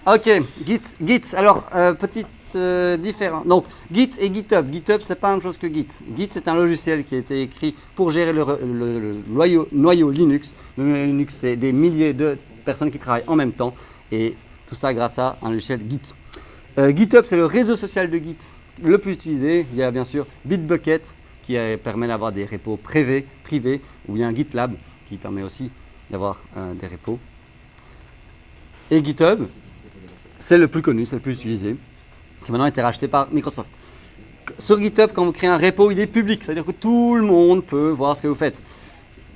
Ok, Git. Alors, petite différence. Donc, Git et GitHub. GitHub, c'est pas la même chose que Git. Git, c'est un logiciel qui a été écrit pour gérer le noyau Linux. Le noyau Linux, c'est des milliers de personnes qui travaillent en même temps. Et tout ça grâce à un logiciel Git. GitHub, c'est le réseau social de Git le plus utilisé. Il y a bien sûr Bitbucket qui permet d'avoir des repos privés, ou bien GitLab qui permet aussi d'avoir des repos. Et GitHub, c'est le plus connu, c'est le plus utilisé, qui maintenant a été racheté par Microsoft. Sur GitHub, quand vous créez un repo, il est public, c'est-à-dire que tout le monde peut voir ce que vous faites.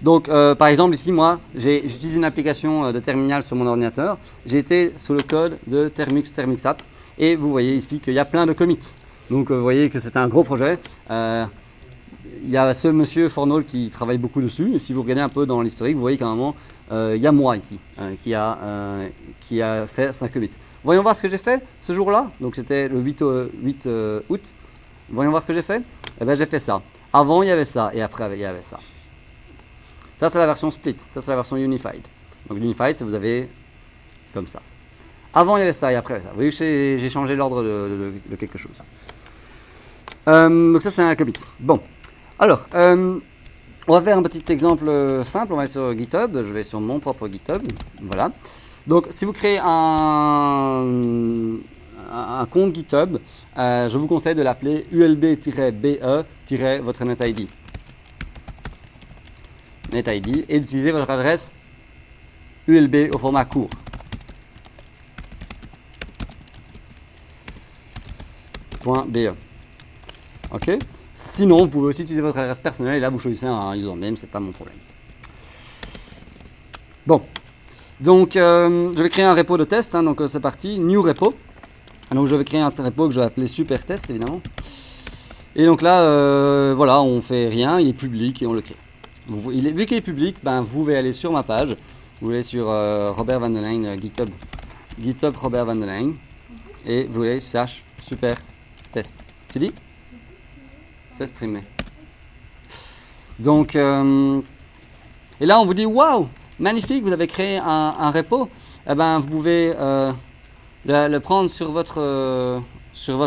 Donc, par exemple, ici, moi, j'utilise une application de terminal sur mon ordinateur. J'ai été sous le code de Termux-App, et vous voyez ici qu'il y a plein de commits. Donc, vous voyez que c'est un gros projet. Il y a ce monsieur Fornol qui travaille beaucoup dessus. Et si vous regardez un peu dans l'historique, vous voyez qu'à un moment, il y a moi ici qui a fait 5 commits. Voyons voir ce que j'ai fait ce jour-là. Donc, c'était le 8 août. Voyons voir ce que j'ai fait. Eh bien, j'ai fait ça. Avant, il y avait ça, et après, il y avait ça. Ça, c'est la version split. Ça, c'est la version unified. Donc, l'unified, c'est vous avez comme ça. Avant, il y avait ça, et après, ça. Vous voyez que j'ai changé l'ordre de quelque chose. Donc, ça, c'est un commit. Bon. Alors, on va faire un petit exemple simple. On va aller sur GitHub. Je vais sur mon propre GitHub. Voilà. Donc, si vous créez un compte GitHub, je vous conseille de l'appeler ulb-be-votre netID. NetID et d'utiliser votre adresse ULB au format court. .be. Ok. Sinon, vous pouvez aussi utiliser votre adresse personnelle et là vous choisissez un username, c'est pas mon problème. Bon. Donc, je vais créer un repo de test. Donc, c'est parti. New repo. Donc, je vais créer un repo que je vais appeler super test évidemment. Et donc là, voilà, on fait rien, il est public et on le crée. Vu qu'il est public, ben, vous pouvez aller sur ma page, vous allez sur Robert Van der Leyen, GitHub Robert Van der Leyen, et vous allez /super test. Tu dis? C'est streamé. Donc, et là on vous dit waouh, magnifique, vous avez créé un repo. Eh ben, vous pouvez le prendre sur votre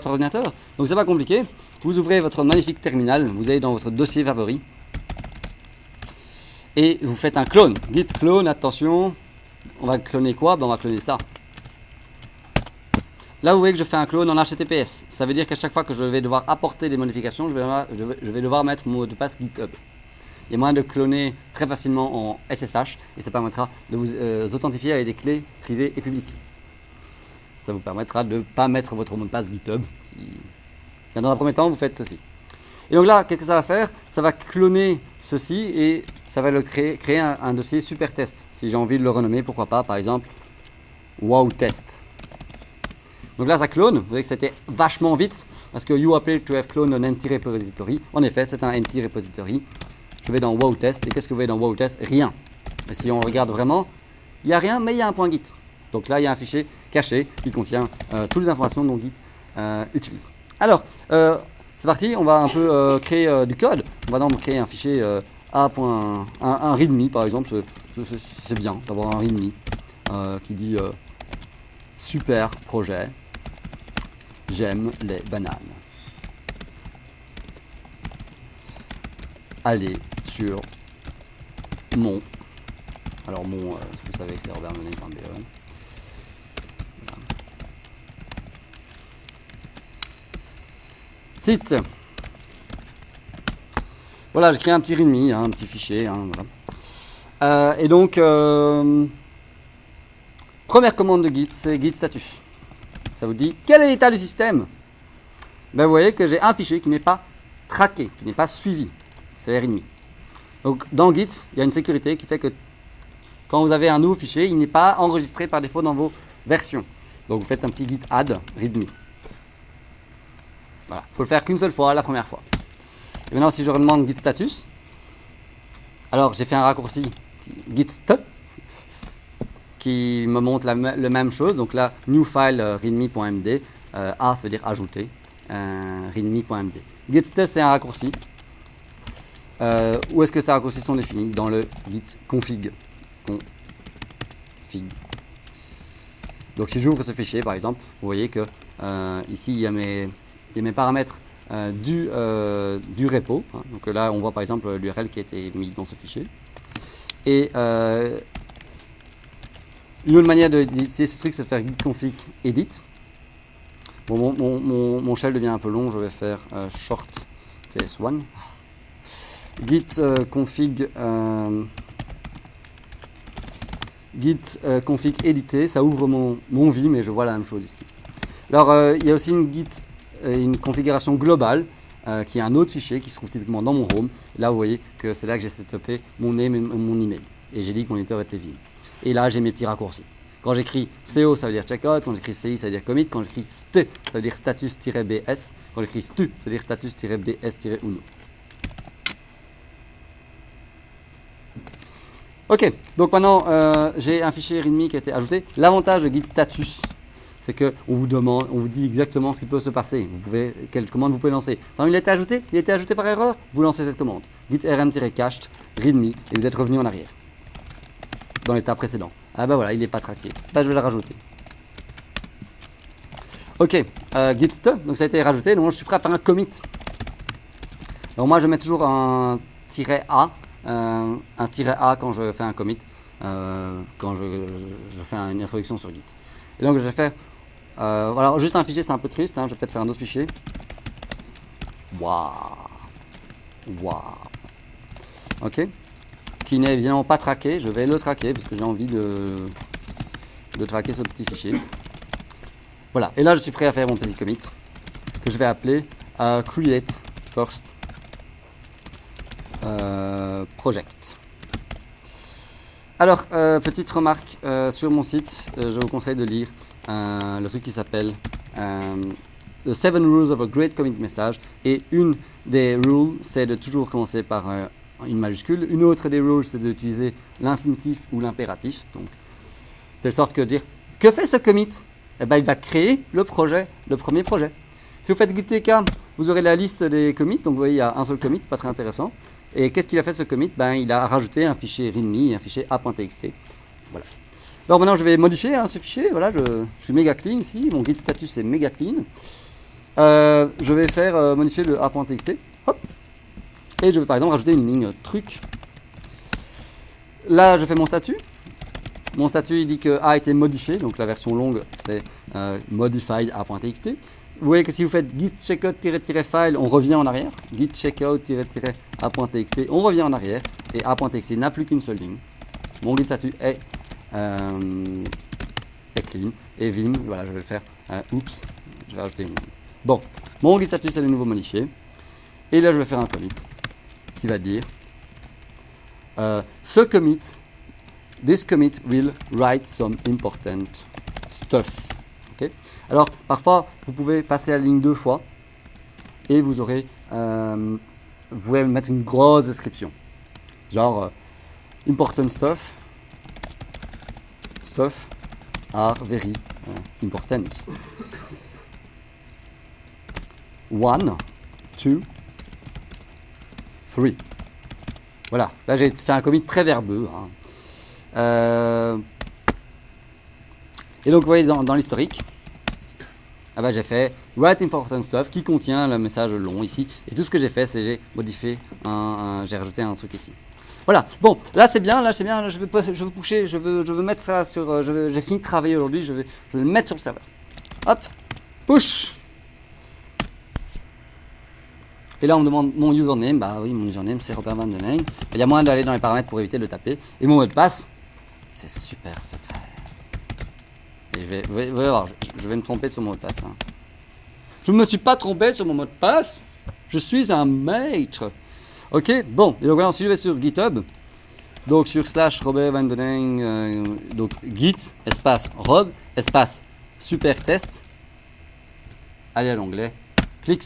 ordinateur. Donc c'est pas compliqué. Vous ouvrez votre magnifique terminal, vous allez dans votre dossier favori. Et vous faites un clone. Git clone, attention. On va cloner quoi? Ben, on va cloner ça. Là, vous voyez que je fais un clone en HTTPS. Ça veut dire qu'à chaque fois que je vais devoir apporter des modifications, je vais devoir mettre mon mot de passe GitHub. Il y a moyen de cloner très facilement en SSH et ça permettra de vous authentifier avec des clés privées et publiques. Ça vous permettra de ne pas mettre votre mot de passe GitHub. Dans un premier temps, vous faites ceci. Et donc là, qu'est-ce que ça va faire? Ça va cloner ceci et ça va créer un dossier super test. Si j'ai envie de le renommer, pourquoi pas, par exemple, wow test. Donc là, ça clone. Vous voyez que c'était vachement vite parce que you appear to have cloned an empty repository. En effet, c'est un empty repository. Je vais dans wow test et qu'est-ce que vous voyez dans wow test? Rien. Et si on regarde vraiment, il n'y a rien, mais il y a un point Git. Donc là, il y a un fichier caché qui contient toutes les informations dont Git utilise. Alors, c'est parti, on va un peu créer du code. On va donc créer un fichier un readme par exemple. C'est bien d'avoir un readme qui dit super projet, j'aime les bananes. Allez sur mon. Alors mon, vous savez que c'est robertmenet.be. Site. Voilà, j'ai créé un petit readme, un petit fichier. Voilà. Et donc, première commande de Git, c'est git status. Ça vous dit quel est l'état du système? Ben, vous voyez que j'ai un fichier qui n'est pas traqué, qui n'est pas suivi. C'est readme. Donc, dans Git, il y a une sécurité qui fait que quand vous avez un nouveau fichier, il n'est pas enregistré par défaut dans vos versions. Donc, vous faites un petit git add readme. Voilà, il faut le faire qu'une seule fois, la première fois. Et maintenant, si je redemande git status, alors j'ai fait un raccourci git stop qui me montre la même chose. Donc là, new file readme.md, A ça veut dire ajouter, readme.md. Git stop c'est un raccourci. Où est-ce que ces raccourcis sont définis? Dans le git config. Donc si j'ouvre ce fichier par exemple, vous voyez que ici il y a mes paramètres du repo. Hein. Donc là on voit par exemple l'URL qui a été mis dans ce fichier. Et une autre manière d'utiliser ce truc, c'est de faire git config edit. Bon, mon shell devient un peu long, je vais faire short ps1. Git config édité, ça ouvre mon Vim et je vois la même chose ici. Alors il y a aussi une configuration globale qui est un autre fichier qui se trouve typiquement dans mon home. Là vous voyez que c'est là que j'ai setupé mon name et mon email. Et j'ai dit que mon éditeur était Vim. Et là j'ai mes petits raccourcis. Quand j'écris CO ça veut dire checkout, quand j'écris CI ça veut dire commit, quand j'écris ST ça veut dire status-bs, quand j'écris STU ça veut dire status-bs-uno. Ok, donc maintenant j'ai un fichier README qui a été ajouté. L'avantage de Git Status, c'est qu'on vous demande, on vous dit exactement ce qui peut se passer. Quelle commande vous pouvez lancer. Quand il a été ajouté par erreur, vous lancez cette commande. Git rm-cached README et vous êtes revenu en arrière. Dans l'état précédent. Ah bah voilà, il n'est pas traqué. Bah, je vais le rajouter. Ok, git st, donc ça a été rajouté, donc je suis prêt à faire un commit. Alors moi je mets toujours un -a. Un -a quand je fais un commit, quand je fais une introduction sur Git. Et donc je vais faire, voilà, juste un fichier c'est un peu triste, hein, je vais peut-être faire un autre fichier. Waouh. Ok. Qui n'est évidemment pas traqué, je vais le traquer parce que j'ai envie de traquer ce petit fichier. Voilà, et là je suis prêt à faire mon petit commit que je vais appeler create first project. Alors, petite remarque sur mon site, je vous conseille de lire le truc qui s'appelle The 7 Rules of a Great Commit Message. Et une des rules, c'est de toujours commencer par une majuscule. Une autre des rules, c'est d'utiliser l'infinitif ou l'impératif. Donc, de telle sorte que dire que fait ce commit? Eh ben, il va créer le projet, le premier projet. Si vous faites git tk, vous aurez la liste des commits. Donc, vous voyez, il y a un seul commit, pas très intéressant. Et qu'est-ce qu'il a fait ce commit? Ben, il a rajouté un fichier readme et un fichier a.txt. Voilà. Alors maintenant, je vais modifier ce fichier. Voilà, je suis méga clean ici. Mon git status est méga clean. Je vais faire modifier le a.txt. Hop. Et je vais par exemple rajouter une ligne truc. Là, je fais mon statut. Mon statut, il dit que a a été modifié. Donc la version longue, c'est modified a.txt. Vous voyez que si vous faites git checkout-file, on revient en arrière. Git checkout-a.txt, on revient en arrière. Et a.txt n'a plus qu'une seule ligne. Mon git statut est clean. Et Vim, voilà, je vais le faire. Oups, je vais rajouter une ligne. Bon, mon git statut c'est de nouveau modifié. Et là, je vais faire un commit qui va dire ce commit, this commit will write some important stuff. Okay? Alors, parfois, vous pouvez passer la ligne 2 fois et vous aurez, vous pouvez mettre une grosse description. Genre, important stuff are very important. 1, 2, 3. Voilà, là j'ai fait un commit très verbeux. Hein. Et donc, vous voyez dans l'historique, ah bah, j'ai fait write important stuff qui contient le message long ici. Et tout ce que j'ai fait, c'est j'ai modifié, j'ai rajouté un truc ici. Voilà, bon, là c'est bien, je veux pusher, je veux mettre ça sur, j'ai fini de travailler aujourd'hui, je vais le mettre sur le serveur. Hop, push. Et là on me demande mon username, bah oui, mon username c'est Robert Van Den Heyck. Il y a moyen d'aller dans les paramètres pour éviter de le taper. Et mon mot de passe, c'est super secret. Et vous allez voir, je vais me tromper sur mon mot de passe. Hein. Je ne me suis pas trompé sur mon mot de passe, je suis un maître. Ok, bon, et donc voilà, ensuite je vais sur GitHub, donc sur / Robert Van Den Heyck, donc git, espace rob, espace super test, allez à l'onglet, clics.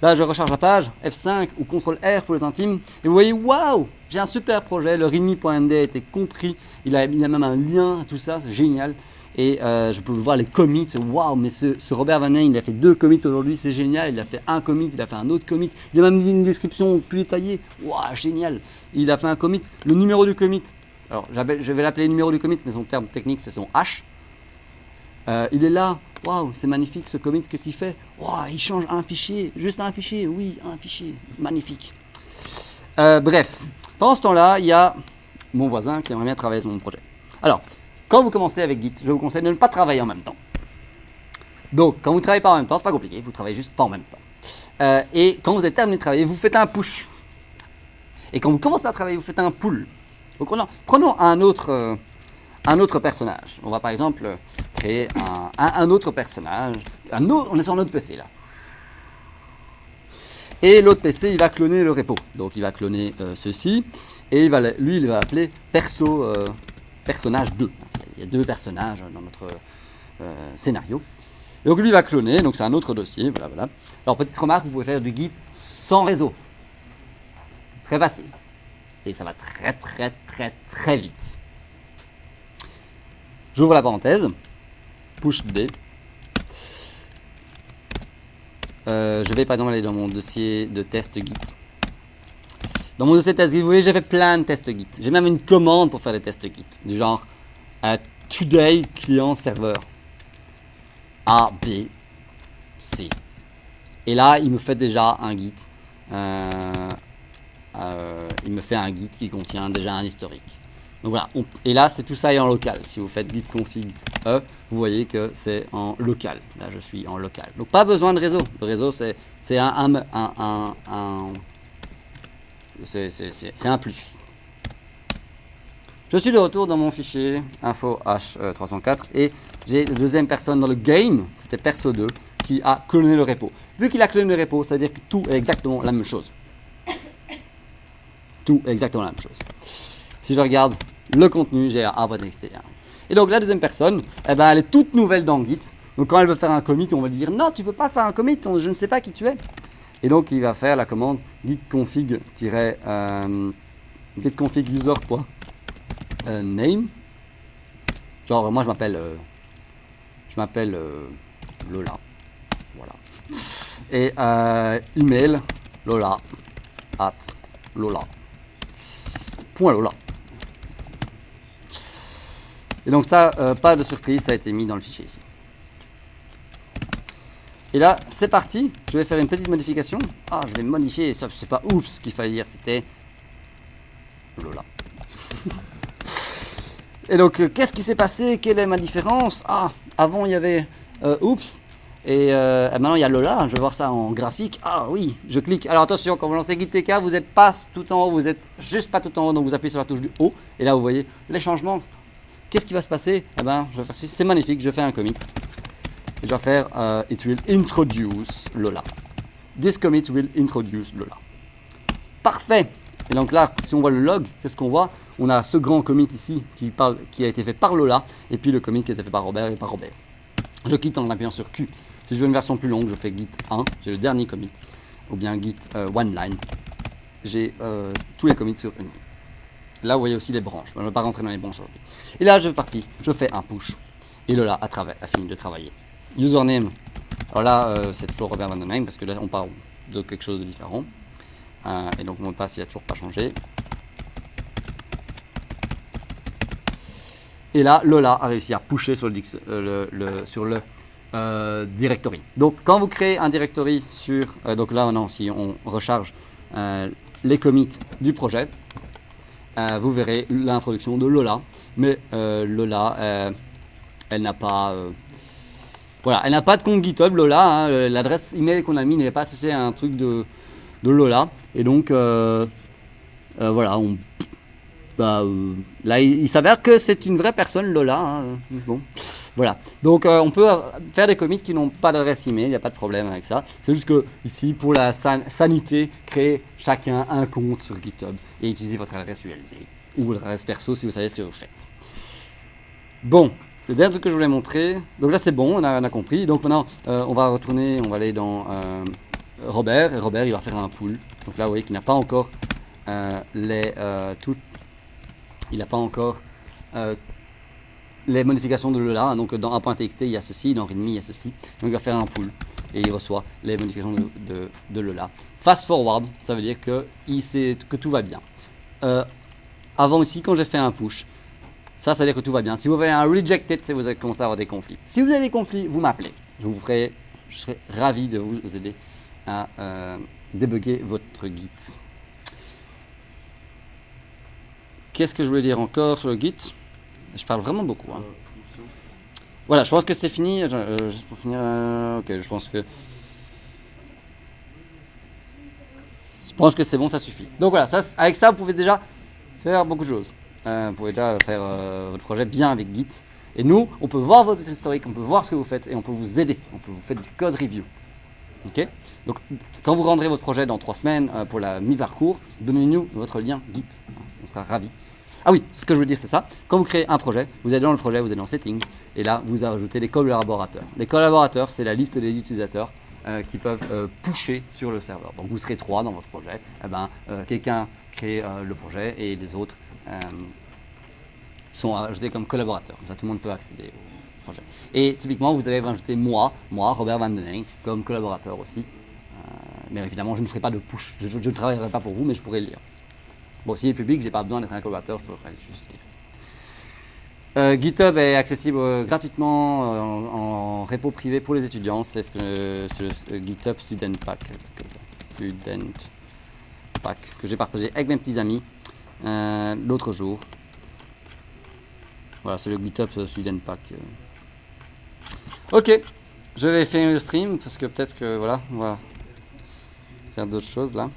Là je recharge la page, F5 ou CTRL R pour les intimes, et vous voyez, waouh, j'ai un super projet, le readme.md a été compris, il a même un lien, tout ça, c'est génial. Et je peux voir les commits. Waouh, mais ce Robert Van Eyne, il a fait 2 commits aujourd'hui, c'est génial. Il a fait un commit, il a fait un autre commit. Il a même mis une description plus détaillée. Waouh, génial. Il a fait un commit. Le numéro du commit. Alors, je vais l'appeler numéro du commit, mais son terme technique, c'est son H. Il est là. Waouh, c'est magnifique ce commit. Qu'est-ce qu'il fait? Waouh, il change un fichier. Juste un fichier. Oui, un fichier. Magnifique. Bref, pendant ce temps-là, il y a mon voisin qui aimerait bien travailler sur mon projet. Alors, quand vous commencez avec Git, je vous conseille de ne pas travailler en même temps. Donc, quand vous ne travaillez pas en même temps, c'est pas compliqué, vous travaillez juste pas en même temps. Et quand vous avez terminé de travailler, vous faites un push. Et quand vous commencez à travailler, vous faites un pull. Donc, prenons un autre personnage. On va par exemple créer un autre personnage. On est sur un autre PC là. Et l'autre PC, il va cloner le repo. Donc, il va cloner ceci. Et il va appeler personnage 2. Il y a 2 personnages dans notre scénario. Et donc, lui, il va cloner. Donc, c'est un autre dossier. Voilà. Alors, petite remarque, vous pouvez faire du Git sans réseau. Très facile. Et ça va très vite. J'ouvre la parenthèse. Push D. Je vais par exemple aller dans mon dossier de test Git. Dans mon dossier de test Git, vous voyez, j'ai fait plein de tests Git. J'ai même une commande pour faire des tests Git. Du genre today client serveur A, B, C. Et là, il me fait déjà un Git. Il me fait un Git qui contient déjà un historique. Donc voilà. Et là, c'est tout ça est en local. Si vous faites git config E, vous voyez que c'est en local. Là, je suis en local. Donc pas besoin de réseau. Le réseau, c'est un plus. Je suis de retour dans mon fichier info h304 et j'ai la deuxième personne dans le game, c'était perso2, qui a cloné le repo. Vu qu'il a cloné le repo, ça veut dire que tout est exactement la même chose. Tout est exactement la même chose. Si je regarde le contenu, j'ai un arbre.txt. Et donc la deuxième personne, elle est toute nouvelle dans Git. Donc quand elle veut faire un commit, on va lui dire non, tu ne peux pas faire un commit, je ne sais pas qui tu es. Et donc il va faire la commande git config user name. Genre moi je m'appelle Lola. Voilà. Et email Lola @Lola. .Lola. Et donc ça, pas de surprise, ça a été mis dans le fichier ici. Et là, c'est parti. Je vais faire une petite modification. Ah, je vais modifier. Ça, c'est pas oups qu'il fallait dire, c'était Lola. Et donc, qu'est-ce qui s'est passé? Quelle est ma différence? Ah, avant il y avait oups. Et maintenant il y a Lola. Je vais voir ça en graphique. Ah oui, je clique. Alors attention, quand vous lancez GitTK, vous n'êtes pas tout en haut, vous êtes juste pas tout en haut. Donc vous appuyez sur la touche du haut. Et là, vous voyez les changements. Qu'est-ce qui va se passer? Je vais faire c'est magnifique. Je fais un commit. Et je vais faire it will introduce Lola. This commit will introduce Lola. Parfait. Et donc là, si on voit le log, qu'est-ce qu'on voit? On a ce grand commit ici qui a été fait par Lola, et puis le commit qui a été fait par Robert et par Robert. Je quitte en appuyant sur Q. Si je veux une version plus longue, je fais git 1, j'ai le dernier commit, ou bien git one line. J'ai tous les commits sur une ligne. Là, vous voyez aussi les branches. Je ne vais pas rentrer dans les branches aujourd'hui. Et là, je vais partir. Je fais un push. Et Lola a fini de travailler. Username. Alors là, c'est toujours Robert Van Eyne parce que là, on parle de quelque chose de différent. Et donc, mon mot de passe, il n'a toujours pas changé. Et là, Lola a réussi à pusher sur le directory. Donc, quand vous créez un directory sur... donc là, maintenant, si on recharge les commits du projet, vous verrez l'introduction de Lola. Mais Lola, elle n'a pas... voilà, elle n'a pas de compte GitHub, Lola. Hein, l'adresse email qu'on a mis n'est pas associée à un truc de Lola. Et donc, voilà, là, il s'avère que c'est une vraie personne, Lola. Hein, bon, voilà. Donc, on peut faire des commits qui n'ont pas d'adresse email, il n'y a pas de problème avec ça. C'est juste que, ici, pour la sanité, créez chacun un compte sur GitHub et utilisez votre adresse USB ou votre adresse perso si vous savez ce que vous faites. Bon. Le dernier truc que je voulais montrer, donc là c'est bon, on a compris. Donc maintenant, on va retourner, on va aller dans Robert, et Robert il va faire un pull. Donc là vous voyez qu'il n'a pas encore il n'a pas encore les modifications de Lola. Hein. Donc dans 1.txt il y a ceci, dans readme il y a ceci. Donc il va faire un pull et il reçoit les modifications de Lola. Fast forward, ça veut dire que il sait que tout va bien. Avant ici, quand j'ai fait un push, ça veut dire que tout va bien. Si vous avez un rejected, c'est que vous avez commencé à avoir des conflits. Si vous avez des conflits, vous m'appelez. Je serai ravi de vous aider à débugger votre Git. Qu'est-ce que je voulais dire encore sur le Git? Je parle vraiment beaucoup. Hein. Voilà, je pense que c'est fini. Juste pour finir, ok, je pense que c'est bon, ça suffit. Donc voilà, avec ça, vous pouvez déjà faire beaucoup de choses. Vous pouvez déjà faire votre projet bien avec Git. Et nous, on peut voir votre historique, on peut voir ce que vous faites et on peut vous aider. On peut vous faire du code review. Ok? Donc, quand vous rendrez votre projet dans 3 semaines pour la mi-parcours, donnez-nous votre lien Git. On sera ravis. Ah oui, ce que je veux dire, c'est ça. Quand vous créez un projet, vous allez dans le projet, vous allez dans Settings, et là, vous ajoutez les collaborateurs. Les collaborateurs, c'est la liste des utilisateurs qui peuvent pusher sur le serveur. Donc, vous serez 3 dans votre projet. Eh ben, quelqu'un crée le projet et les autres sont ajoutés comme collaborateurs. Comme ça, tout le monde peut accéder au projet. Et typiquement, vous allez ajouter moi, Robert Van Den Eyck, comme collaborateur aussi. Mais évidemment, je ne ferai pas de push. Je ne travaillerai pas pour vous, mais je pourrai le lire. Bon, s'il est public, j'ai pas besoin d'être un collaborateur, je pourrais juste lire. GitHub est accessible gratuitement en repo privé pour les étudiants. C'est le GitHub Student Pack, Student Pack que j'ai partagé avec mes petits amis l'autre jour. Voilà, c'est le GitHub Student Pack. Ok, je vais finir le stream parce que peut-être que voilà, on va faire d'autres choses là.